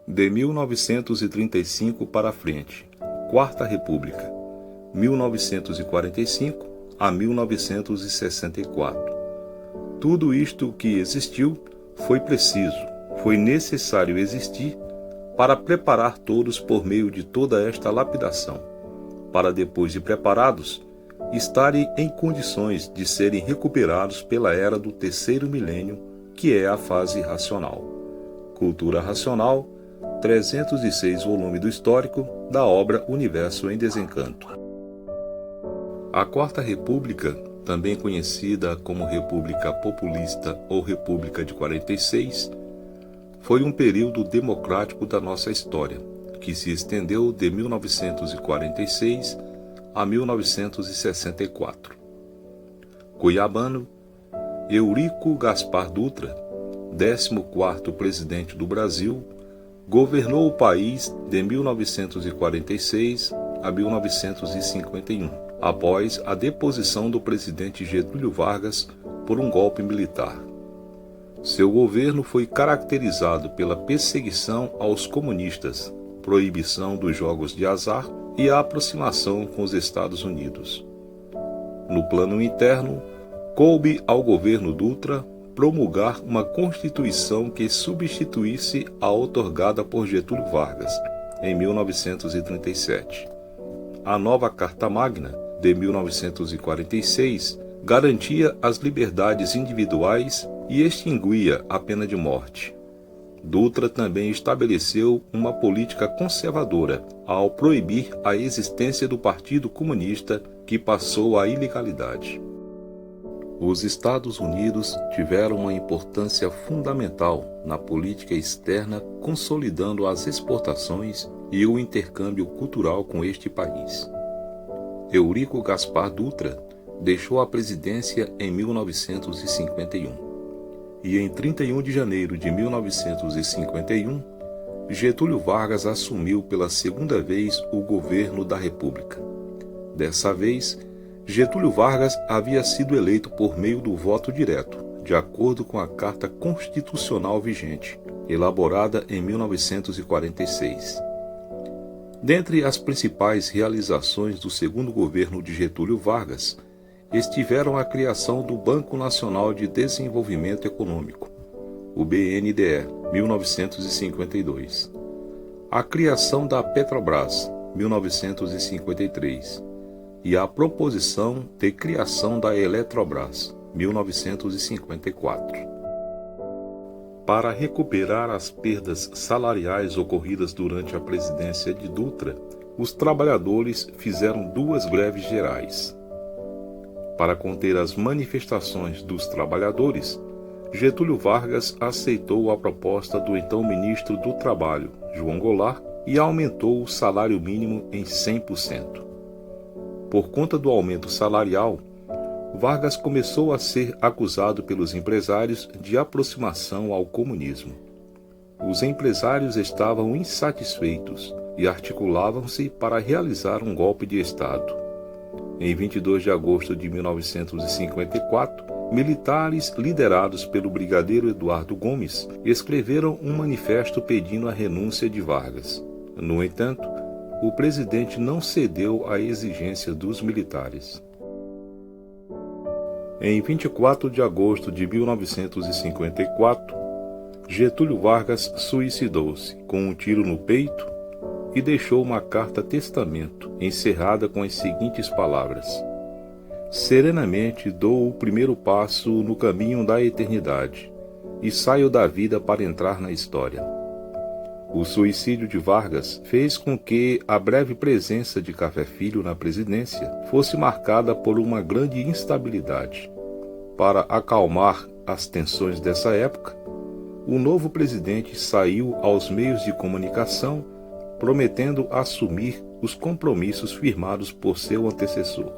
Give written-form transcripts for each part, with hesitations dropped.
De 1935 para frente, Quarta República, 1945 a 1964. Tudo isto que existiu foi preciso, foi necessário existir para preparar todos por meio de toda esta lapidação, para depois de preparados, estarem em condições de serem recuperados pela era do terceiro milênio, que é a fase racional. Cultura Racional, 306 volume do Histórico, da obra Universo em Desencanto. A Quarta República, também conhecida como República Populista ou República de 46, foi um período democrático da nossa história, que se estendeu de 1946 a 1964. Cuiabano, Eurico Gaspar Dutra, 14º presidente do Brasil, governou o país de 1946 a 1951, após a deposição do presidente Getúlio Vargas por um golpe militar. Seu governo foi caracterizado pela perseguição aos comunistas, proibição dos jogos de azar e a aproximação com os Estados Unidos. No plano interno, coube ao governo Dutra promulgar uma Constituição que substituísse a outorgada por Getúlio Vargas, em 1937. A nova Carta Magna, de 1946, garantia as liberdades individuais e extinguia a pena de morte. Dutra também estabeleceu uma política conservadora ao proibir a existência do Partido Comunista, que passou à ilegalidade. Os Estados Unidos tiveram uma importância fundamental na política externa, consolidando as exportações e o intercâmbio cultural com este país. Eurico Gaspar Dutra deixou a presidência em 1951. E em 31 de janeiro de 1951, Getúlio Vargas assumiu pela segunda vez o governo da República. Dessa vez, Getúlio Vargas havia sido eleito por meio do voto direto, de acordo com a Carta Constitucional vigente, elaborada em 1946. Dentre as principais realizações do segundo governo de Getúlio Vargas, estiveram a criação do Banco Nacional de Desenvolvimento Econômico, o BNDE, 1952, a criação da Petrobras, 1953, e a proposição de criação da Eletrobras, 1954. Para recuperar as perdas salariais ocorridas durante a presidência de Dutra, os trabalhadores fizeram 2 greves gerais. Para conter as manifestações dos trabalhadores, Getúlio Vargas aceitou a proposta do então ministro do Trabalho, João Goulart, e aumentou o salário mínimo em 100%. Por conta do aumento salarial, Vargas começou a ser acusado pelos empresários de aproximação ao comunismo. Os empresários estavam insatisfeitos e articulavam-se para realizar um golpe de Estado. Em 22 de agosto de 1954, militares liderados pelo brigadeiro Eduardo Gomes escreveram um manifesto pedindo a renúncia de Vargas. No entanto, o presidente não cedeu à exigência dos militares. Em 24 de agosto de 1954, Getúlio Vargas suicidou-se com um tiro no peito e deixou uma carta-testamento encerrada com as seguintes palavras: "Serenamente dou o primeiro passo no caminho da eternidade e saio da vida para entrar na história." O suicídio de Vargas fez com que a breve presença de Café Filho na presidência fosse marcada por uma grande instabilidade. Para acalmar as tensões dessa época, o novo presidente saiu aos meios de comunicação prometendo assumir os compromissos firmados por seu antecessor.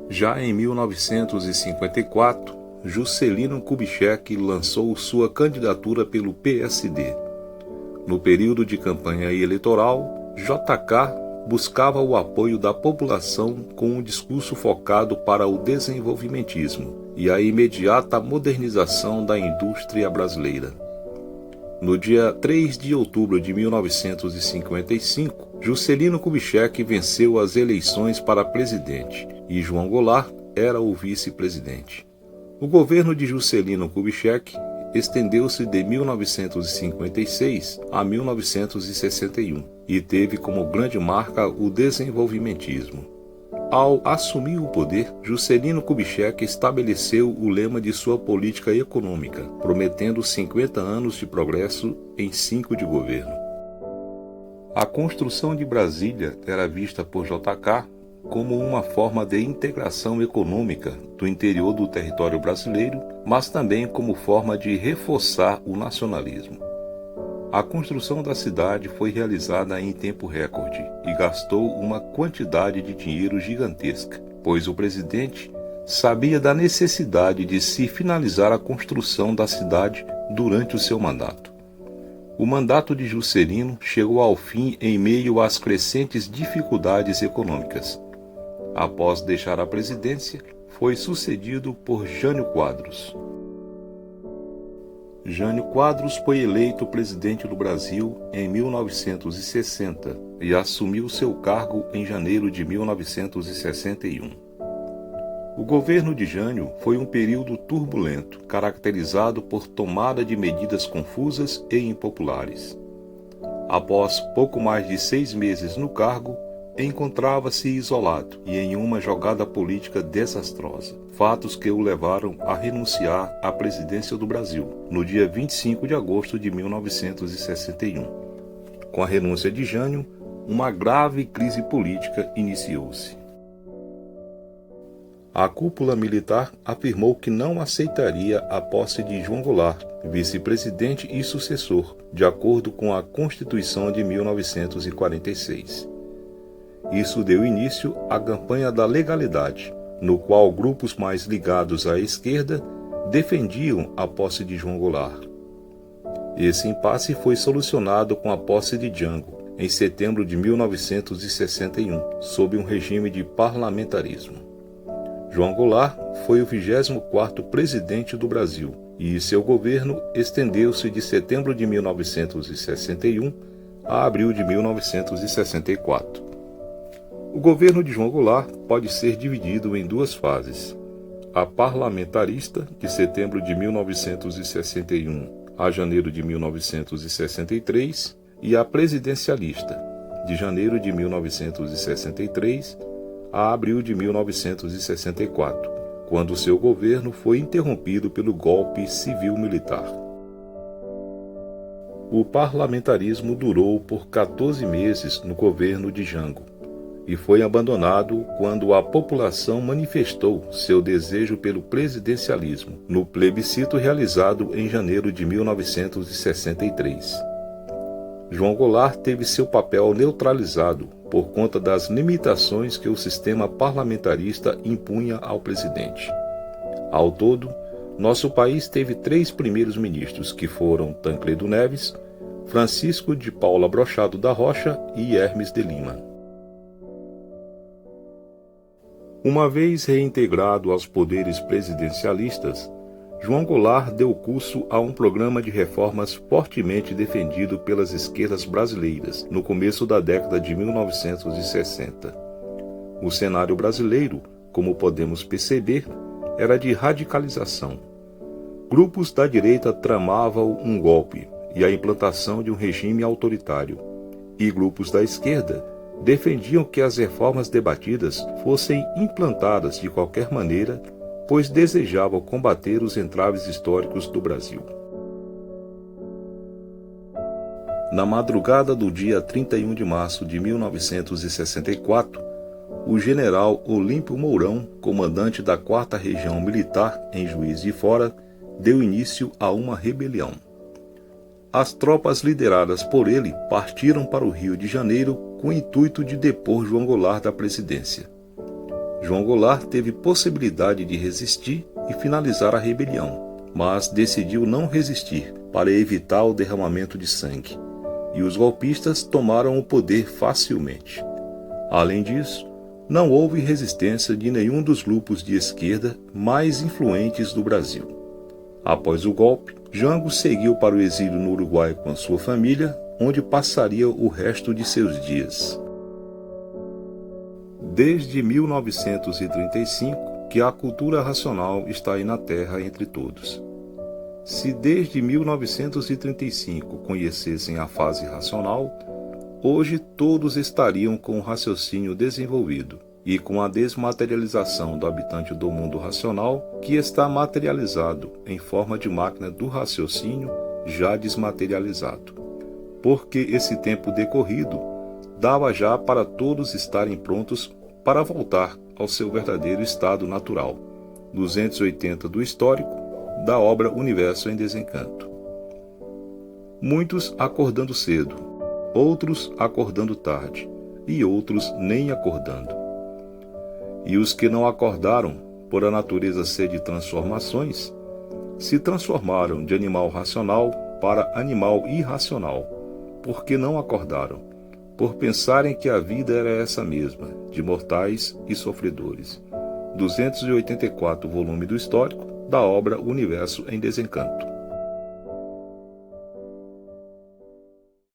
Já em 1954, Juscelino Kubitschek lançou sua candidatura pelo PSD. No período de campanha eleitoral, JK buscava o apoio da população com um discurso focado para o desenvolvimentismo e a imediata modernização da indústria brasileira. No dia 3 de outubro de 1955, Juscelino Kubitschek venceu as eleições para presidente e João Goulart era o vice-presidente. O governo de Juscelino Kubitschek estendeu-se de 1956 a 1961 e teve como grande marca o desenvolvimentismo. Ao assumir o poder, Juscelino Kubitschek estabeleceu o lema de sua política econômica, prometendo 50 anos de progresso em 5 de governo. A construção de Brasília era vista por JK como uma forma de integração econômica do interior do território brasileiro, mas também como forma de reforçar o nacionalismo. A construção da cidade foi realizada em tempo recorde e gastou uma quantidade de dinheiro gigantesca, pois o presidente sabia da necessidade de se finalizar a construção da cidade durante o seu mandato. O mandato de Juscelino chegou ao fim em meio às crescentes dificuldades econômicas. Após deixar a presidência, foi sucedido por Jânio Quadros. Jânio Quadros foi eleito presidente do Brasil em 1960 e assumiu seu cargo em janeiro de 1961. O governo de Jânio foi um período turbulento, caracterizado por tomada de medidas confusas e impopulares. Após pouco mais de 6 meses no cargo, encontrava-se isolado e em uma jogada política desastrosa, fatos que o levaram a renunciar à presidência do Brasil no dia 25 de agosto de 1961. Com a renúncia de Jânio, uma grave crise política iniciou-se. A cúpula militar afirmou que não aceitaria a posse de João Goulart, vice-presidente e sucessor, de acordo com a Constituição de 1946. Isso deu início à campanha da legalidade, no qual grupos mais ligados à esquerda defendiam a posse de João Goulart. Esse impasse foi solucionado com a posse de Jango, em setembro de 1961, sob um regime de parlamentarismo. João Goulart foi o 24º presidente do Brasil e seu governo estendeu-se de setembro de 1961 a abril de 1964. O governo de João Goulart pode ser dividido em 2 fases. A parlamentarista, de setembro de 1961 a janeiro de 1963, e a presidencialista, de janeiro de 1963 a abril de 1964, quando seu governo foi interrompido pelo golpe civil-militar. O parlamentarismo durou por 14 meses no governo de Jango e foi abandonado quando a população manifestou seu desejo pelo presidencialismo no plebiscito realizado em janeiro de 1963. João Goulart teve seu papel neutralizado por conta das limitações que o sistema parlamentarista impunha ao presidente. Ao todo, nosso país teve 3 primeiros ministros, que foram Tancredo Neves, Francisco de Paula Brochado da Rocha e Hermes de Lima. Uma vez reintegrado aos poderes presidencialistas, João Goulart deu curso a um programa de reformas fortemente defendido pelas esquerdas brasileiras no começo da década de 1960. O cenário brasileiro, como podemos perceber, era de radicalização. Grupos da direita tramavam um golpe e a implantação de um regime autoritário, e grupos da esquerda defendiam que as reformas debatidas fossem implantadas de qualquer maneira, pois desejavam combater os entraves históricos do Brasil. Na madrugada do dia 31 de março de 1964, o general Olímpio Mourão, comandante da 4ª Região Militar em Juiz de Fora, deu início a uma rebelião. As tropas lideradas por ele partiram para o Rio de Janeiro com o intuito de depor João Goulart da presidência. João Goulart teve possibilidade de resistir e finalizar a rebelião, mas decidiu não resistir para evitar o derramamento de sangue, e os golpistas tomaram o poder facilmente. Além disso, não houve resistência de nenhum dos grupos de esquerda mais influentes do Brasil. Após o golpe, Jango seguiu para o exílio no Uruguai com a sua família, onde passaria o resto de seus dias. Desde 1935 que a cultura racional está aí na Terra entre todos. Se desde 1935 conhecessem a fase racional, hoje todos estariam com o raciocínio desenvolvido e com a desmaterialização do habitante do mundo racional, que está materializado em forma de máquina do raciocínio já desmaterializado. Porque esse tempo decorrido dava já para todos estarem prontos para voltar ao seu verdadeiro estado natural, 280 do histórico, da obra Universo em Desencanto. Muitos acordando cedo, outros acordando tarde, e outros nem acordando. E os que não acordaram, por a natureza ser de transformações, se transformaram de animal racional para animal irracional, porque não acordaram, por pensarem que a vida era essa mesma, de mortais e sofredores. 284, volume do Histórico, da obra Universo em Desencanto.